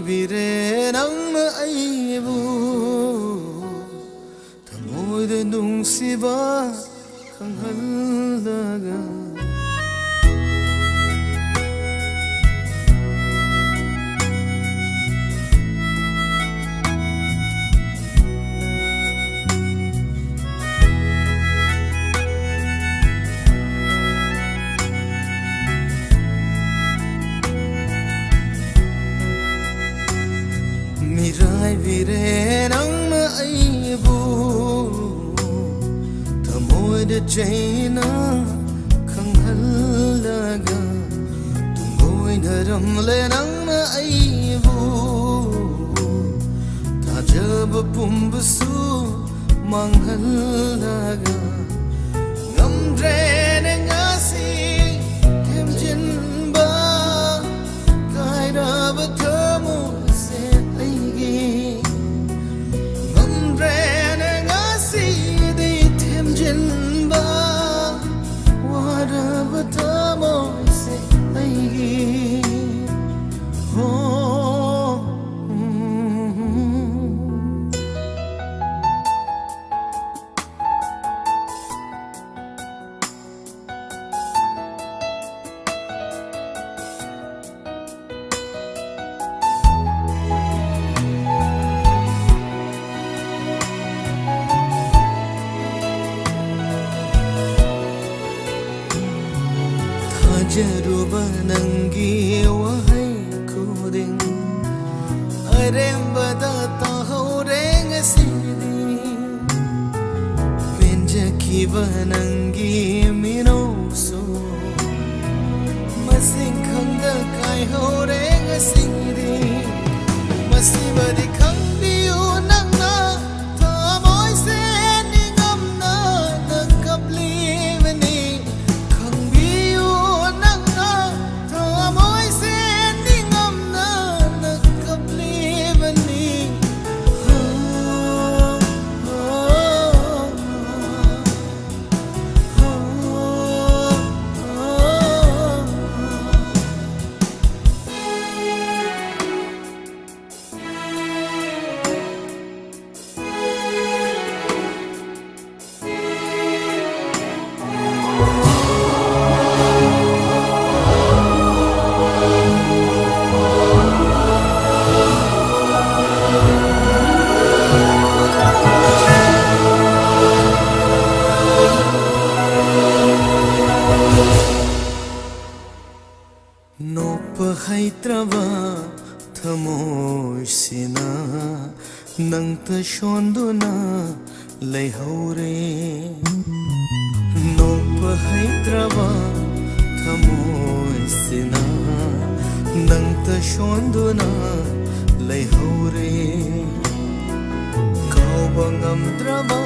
Miraibire nangna aibu Thamoida nungsiba khanghallaga Miraibire nangna aibu Thamoida jaina khanghallaga Tungoina ramle nangna aibu Thajaba pumbasu manghallaga Ngamdre ne ngasi themjinba kairaba thamo Jaruba nangi wahai kuding Aremba da tahoreng sidi Benja kiba nangi minoso Masing khangda kai horeng sidi Masiba di khang diu nangna Thamoy se ningamna nakapli vani Haitrava thamoy sina nang ta shonduna leihore no pa haitrava thamoy sina nang ta shonduna leihore kau bangam drava